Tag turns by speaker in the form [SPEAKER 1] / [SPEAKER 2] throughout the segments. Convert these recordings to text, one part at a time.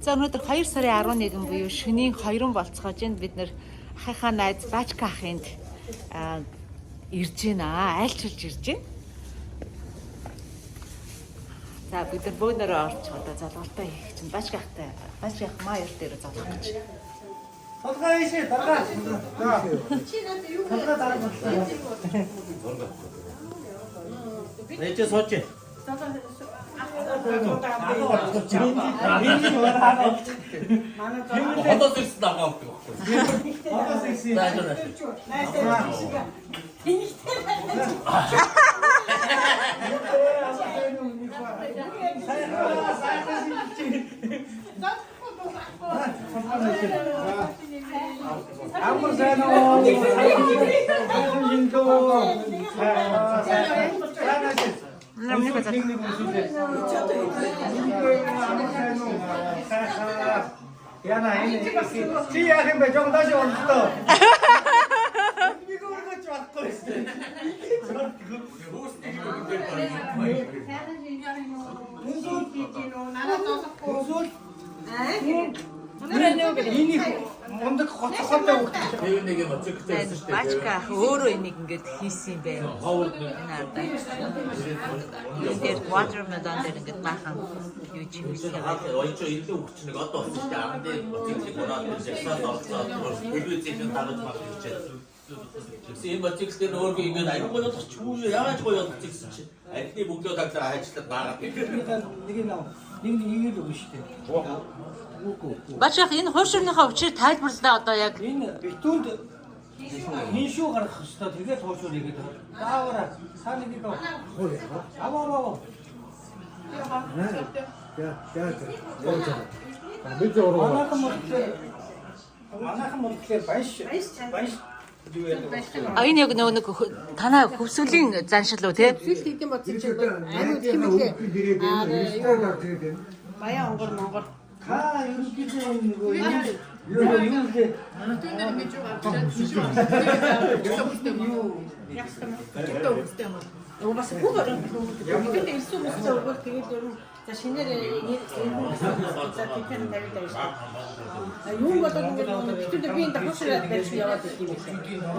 [SPEAKER 1] За өнөөдөр 2 сарын 11 буюу шөнийн 2 болцоож энд бид нэр хайхаа найз Бачка ахынд ирж байна. Айлчилж ирж байна. За бид нар бөөнөрөө орч одоо залгуултаа хийх чинь Бачка ахтай Бачка ах маяр дээр залгах гэж.
[SPEAKER 2] Толгой ийшээ даргаа. За. Чи надад юу толгой даргаа. Нээч сууч.
[SPEAKER 3] Одоо зэрэг дагаа авдаг байхгүй.
[SPEAKER 2] Одоо сэгси. Амбар санаа.
[SPEAKER 1] Намны базар.
[SPEAKER 2] Яна энэ чи яах юм бэ? Жог дааш онцлоо. Миго өргөж байхгүй шүү. Энийг мундаг хоцохтой өгч.
[SPEAKER 3] Тэр нэг юм цэгтэй байсан шүү дээ.
[SPEAKER 1] Бачка ах өөрөө энийг ингэж хийсэн юм байна.
[SPEAKER 3] Ховд
[SPEAKER 1] Тэр watermelon дээр ингэж бахан юу ч юм шиг.
[SPEAKER 3] Оёч илүү хүчнийг одоо болсон шүү дээ. Амд дээр боцыг унаад жагсаад орцоод телевизээр дагаж баг хийчихээ. Тэгсэн боцэгтэй өөрөө ингэж аяг болоод чүү яаж гоё болчих гэсэн чинь архины бүгдөө таглаа хайчлаад баагаад
[SPEAKER 2] Нэг игээл өгнө шүү дээ.
[SPEAKER 1] Бачка ах энэ хуушурныхаа учрыг тайлбарлаа одоо яг.
[SPEAKER 2] Энэ битүүнд хин шүү гарах хэвээр тэгээд хуушур игээд заавараа саныг нэг аваа. Манайхан мөртлөө баяш
[SPEAKER 1] А энэ яг нэг танаа хөвсгөлийн заншил уу те?
[SPEAKER 4] Хийх юм бодсон чинь аймаг хэмэглээ. Баяа онгор монгор.
[SPEAKER 2] Та ерөнхийдөө нөгөө юу вэ?
[SPEAKER 4] Түүнээр мэж байгаа. Юу бас хүүгээр бид ирсэн хүмүүстэй өгөх тэгээд ер нь за шинээр за питэн тавьдаг шүү. Юу бодоод ингээд битүүдэд би энэ тахшраад байж яваад идэв юм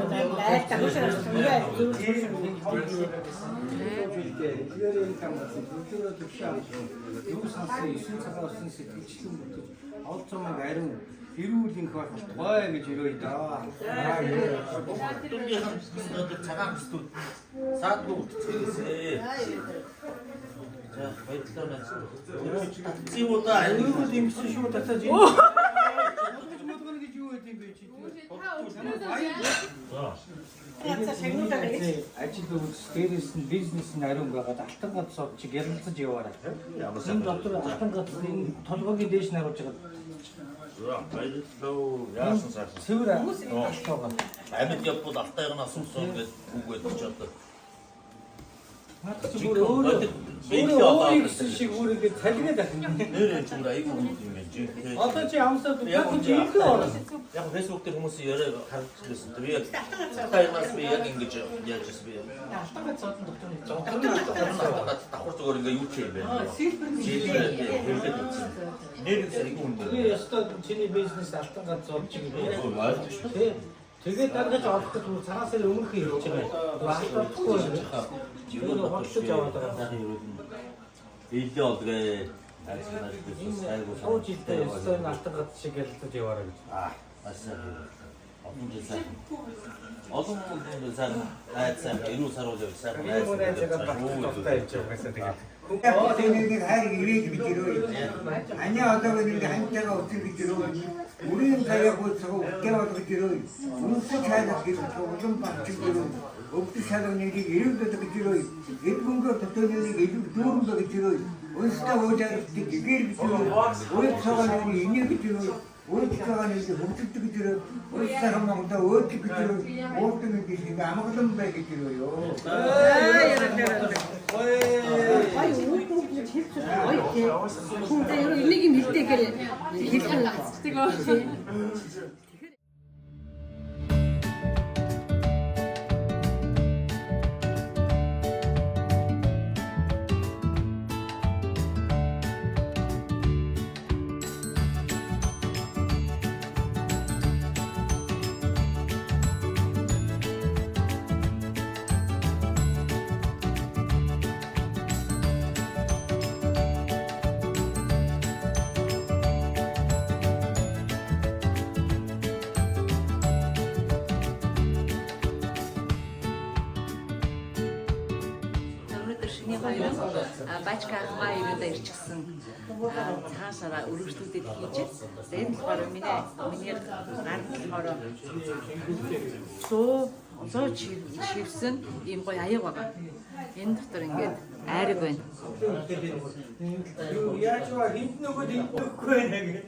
[SPEAKER 4] байна. Лайт тахшраад ингээд олцомог ариун эрүүлэнх байх гоё гэж өрөөй даа.
[SPEAKER 3] Дүнгийн цагаан бүстүүд саадгүй утцгээсээ. За баярлалаа наац. Зивуудаа
[SPEAKER 2] Эрүүл ингэсэн шүү татаж энэ. Модгон гэж юу гэдэг юм бэ чи? Ажил үйлс дээрээс нь бизнес нь ариун байгаад алтан ганц чи гялалцаж яваарай. Энэ дотор алтан ганц энэ толгойн дээш наруулж байгаа.
[SPEAKER 3] баярлалаа. Яасан сайхан.
[SPEAKER 2] Цэвэр алтайгаа.
[SPEAKER 3] Амьд явбал алтайгнаас суусан гэж үгээд ч одоо.
[SPEAKER 2] Өөрөө ихсэн шиг өөр ингэ цалигээд ахна.
[SPEAKER 3] Нэр зүгээр айгүй юм байна жи.
[SPEAKER 2] Одоо чи амсаад яг чи илүү орно.
[SPEAKER 3] Яг фэйсбүүк дээр хүмүүс яриа харагдчихсан. Тэр яг алтайгнаас би яг ингэж яаж би.
[SPEAKER 2] Алтайгаа цаатан доктор.
[SPEAKER 3] Давхар зүгээр ингээ юу ч юм байна. Нэр айгүй юм байна.
[SPEAKER 2] Би ястаа чиний бизнес алтан ганц зовж байгаа. Тэгээд дангаж олох гэж цагаасаа өмнөх хийж байгаа. Алдахгүй юу? Хотлож яваад байгаа.
[SPEAKER 3] Илүү олгээ.
[SPEAKER 2] Сууж идэх ёстой алтан ганц шиг ялтаж яваарай гэж.
[SPEAKER 3] Асаа. Олон хүн сайн айцсан ирүү саруулж байсан.
[SPEAKER 5] тэнийг хайр ирээд бичрөө. Аня одоо нэг хантайгаа утсан бичрөө. Үрийн таяг утсаа угтаа бичрөө. Үнэхээр хайр гэж улам багчрөө. Өвдөж шалганы нэг ирээдүйд бичрөө. Эд мөнгө төтөлөнийг илүү дүүрэн бичрөө. Өөрсдөө уужаад гэгэр бичрөө. Өөрсдөө энийг бичрөө. Өөрсдөө нэг хөвчөлдөг бичрөө. Өөрсдөө хамаатай өөрсдөө бичрөө. Өөрсдөө нэг юм амгалан бай бичрөө ёо.
[SPEAKER 4] Ай ууг гэж хэлчих. Ой тий. Хүн дээр нэг юм хэлтэйгээр хэлдэг.
[SPEAKER 1] бачка ахмаа ирээдээ ирчихсэн. Цаашаа өргөжлүүдэд хийж. Тэгээд болохоор миний гар болохоор зөө шивсэн ийм гоё аяг байгаа. Энэ дотор ингээд айраг байна.
[SPEAKER 2] Яаж вэ? Хинт нөгөө дийхгүй байна гэх.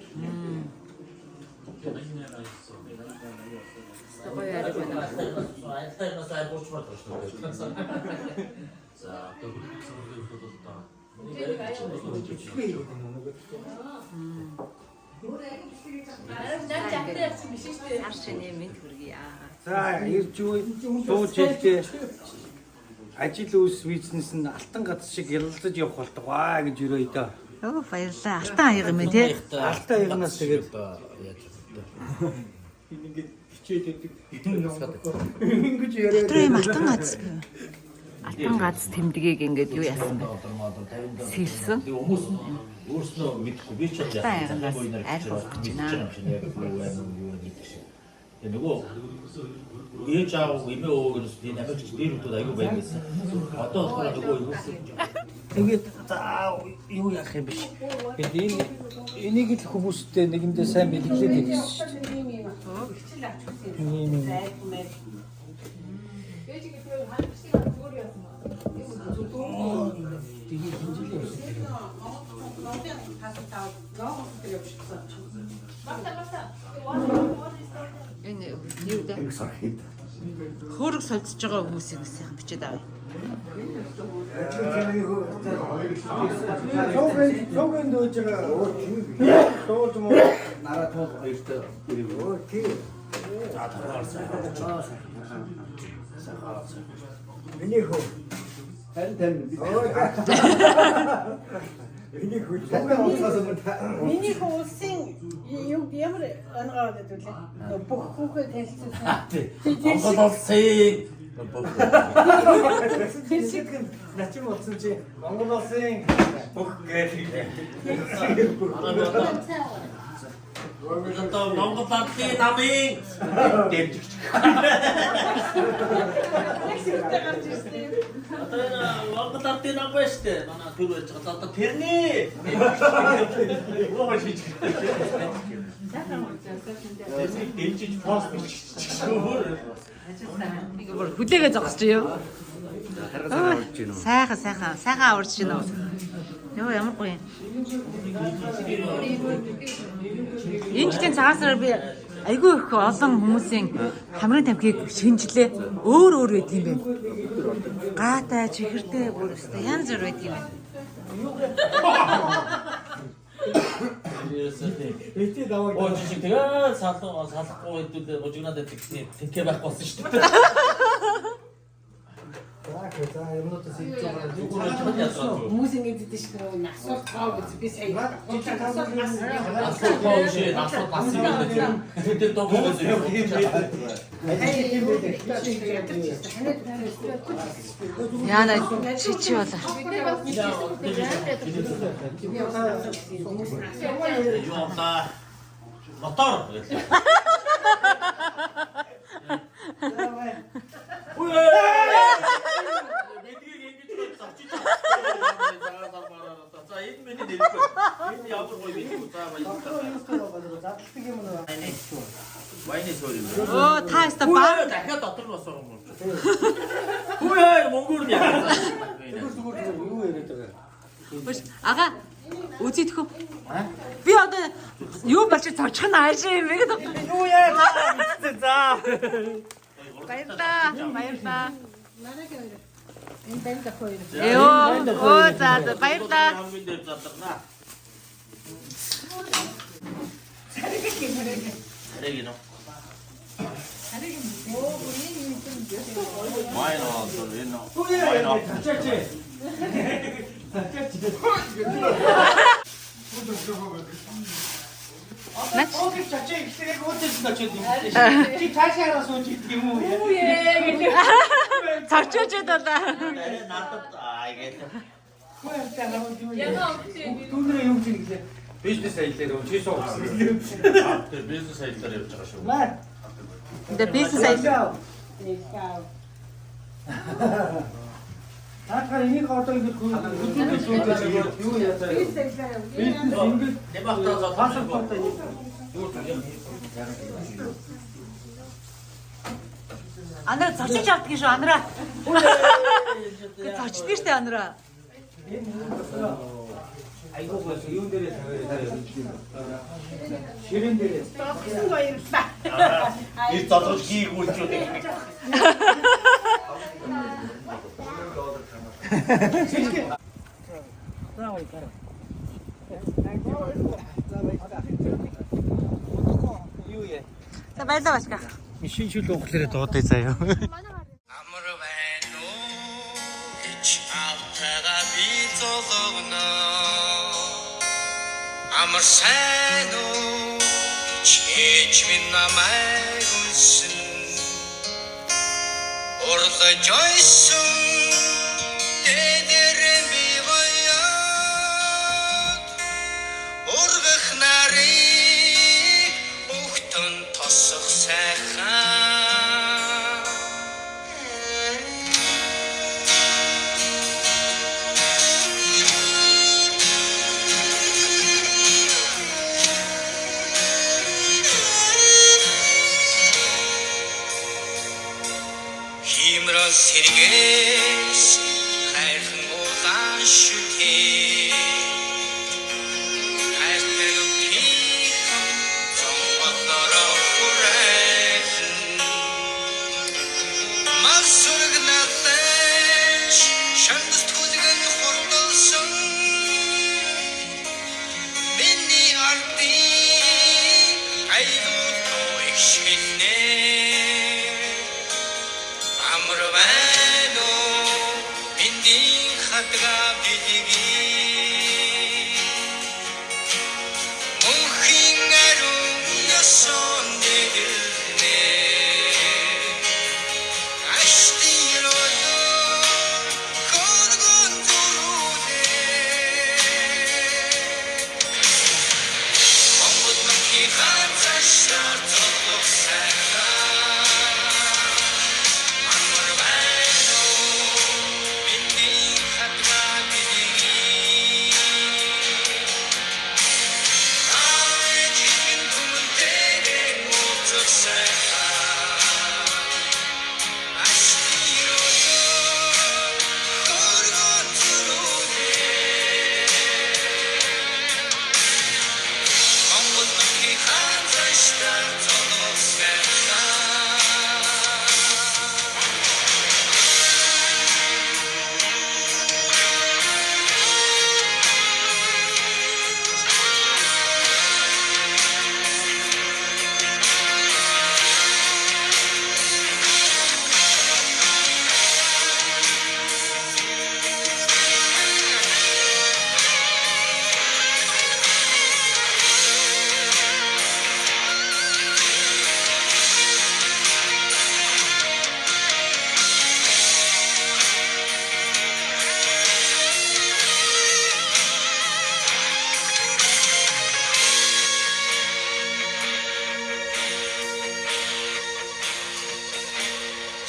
[SPEAKER 1] Гоё айраг байна.
[SPEAKER 3] Айлтайнаас айгууч болдог шүү дээ. За Аршины мэд хүргий аа.
[SPEAKER 2] За ирж үе сууж хэлээ. Ажил үйлс бизнес нь алтан гац шиг ялалцаж явах болтугай гэж өрөө дөө.
[SPEAKER 1] Оо баярлаа. Алтан аяг юм ээ тий.
[SPEAKER 2] Алтан аягнаас тэгээд
[SPEAKER 3] яаж
[SPEAKER 2] ингээд хичээд өгдөг. Ингэж яриад.
[SPEAKER 1] Тэр юм алтан гац. Алтан гац тэмдгийг ингээд юу яасан бэ? Сэлсэн.
[SPEAKER 3] хүмүүс өөрснөө мэдхгүй би ч яасан
[SPEAKER 1] аль болох гэж байна.
[SPEAKER 3] Тэгээ нөгөө ээж аав эмээ өвгөөс энэ амжилт дээр үтүүд аюу байсан. Одоо болохоор нөгөө юу
[SPEAKER 2] Тэгээд юу яах юм биш. Тэгээд энийг л хүмүүстэй нэгэндээ сайн бэлгэлээд хэлсэн шүү дээ.
[SPEAKER 1] Энэ юу дээ? Хөрөг солилцож байгаа хүмүүсийг сайхан бичээд авъя.
[SPEAKER 2] Согэн дөөж байгаа. Туулж муу нараа туул хоёртой. Оо тий. Миний хөө. Тань. Миний хөө.
[SPEAKER 4] Миний хөөсөн юу ямар ангаа гэдэг вэ? Бүх хүүхээ танилцуулсан.
[SPEAKER 3] Монгол улсын
[SPEAKER 2] Тэсэг начин болсон чи Монгол улсын бүх гэж.
[SPEAKER 3] одоо Монгол улсын намын дэмжигч. Одоо Монгол улсын нам байна шүү дээ. Манай төр байж байгаа. Одоо тэрний дэмжиж пост биччихсэн.
[SPEAKER 1] Ингээ бүр хүлээгээ зогсож юу? Сайхан аварч гинэ. Йоо ямар гоё юм. Энэ жилийн цагаасаар би айгүй их олон хүмүүсийн хамрын тамхиг шинжилээ. Өөр байд юм байна. Гаатай, чихэртэй бүр өстэй янз бүр байд юм байна.
[SPEAKER 2] Эти даваа.
[SPEAKER 3] Оо жишээ тэгээ салахгүй хэдүүд божигнаад тэгэх байхгүй болсон шүү дээ.
[SPEAKER 2] За юмнуудаас хийж байгаа.
[SPEAKER 4] Хүмүүс ингэж идэв шүү дээ. Насвал таа гэж би сая.
[SPEAKER 3] Асуулт бас юм байна. Тэр доогоо
[SPEAKER 1] Яна чичи болоо.
[SPEAKER 3] Юуна мотор гэдэг. Мэдгийг ингэж завчиж за энэ миний нэргүй. Энэ ямар гоё мэдгүй за баярлалаа. Вайны сори.
[SPEAKER 1] Оо та яста баа.
[SPEAKER 3] Дахиад дотор нь босоо юм. Хөөе монгол яа.
[SPEAKER 2] Юу яриад байгаа.
[SPEAKER 1] Ага үзийдэх үү? Би одоо юу болж цочих нь ааш юм бэ гэдэг.
[SPEAKER 2] Юу яа за.
[SPEAKER 1] Баярлаа.
[SPEAKER 4] Энэ банд хоёр.
[SPEAKER 1] Оо за баярлаа.
[SPEAKER 3] Хамгийн дээр задарна. Хариг нөө. Майно энэ. Майно.
[SPEAKER 2] Чачи.
[SPEAKER 1] Нач.
[SPEAKER 2] Окей чачи ихтэйг уучлаарай очиж юм. Чи цаашаа сууж идэх юм уу?
[SPEAKER 1] Цавчуулж байлаа.
[SPEAKER 3] Надад aaгээд.
[SPEAKER 2] Түүнээ юм чинь гэлээ. Бизнес аяллаа чи суусан.
[SPEAKER 3] Тэр бизнес аяллаар явж байгаа шүү.
[SPEAKER 2] Маа.
[SPEAKER 1] The business idea.
[SPEAKER 2] Наатагаар энийг одоо ингэ үзүүлж шүүгэж юу яасан юм? Ингэж
[SPEAKER 3] 내 막다가
[SPEAKER 2] паспорттой
[SPEAKER 1] Анара зочиж авдаг шүү анара. Зочдгий штэ анара.
[SPEAKER 2] айгуу гоёс юун дээрээ тавиараа ширэн дээрээ
[SPEAKER 4] Тогсон баярлаа.
[SPEAKER 3] 이 저도 기고 있죠.
[SPEAKER 1] За баярлалаа бачка.
[SPEAKER 2] шинжил уухлаараа дуудъя заяа.
[SPEAKER 6] Амар байна уу гэж автагаа би зологно Амар сайн уу гэж ээж минь намайг үлсэн Урлаж ойсон дээрэн би гоёд Ургах нарыг өгтөн тосох сайхан Химрон сэргээс хайрхан улаан шүтээ хайртай үхийхэн зомбодороо хүрээхэн Магсург натаж шандас түлгэн хурдалсан Миний ардын айлуутоо их шилнээ Амар байна уу биндийн хатгаа бидгийг Мөнхийн ариун ёсон дэгэлнэ Аштироо хөргөн зүрүүлээ Монгол мөнхийн хатгашаар цоглох сайхан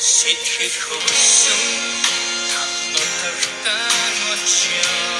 [SPEAKER 6] Сэтгэл хөвсөн талнуудтай очив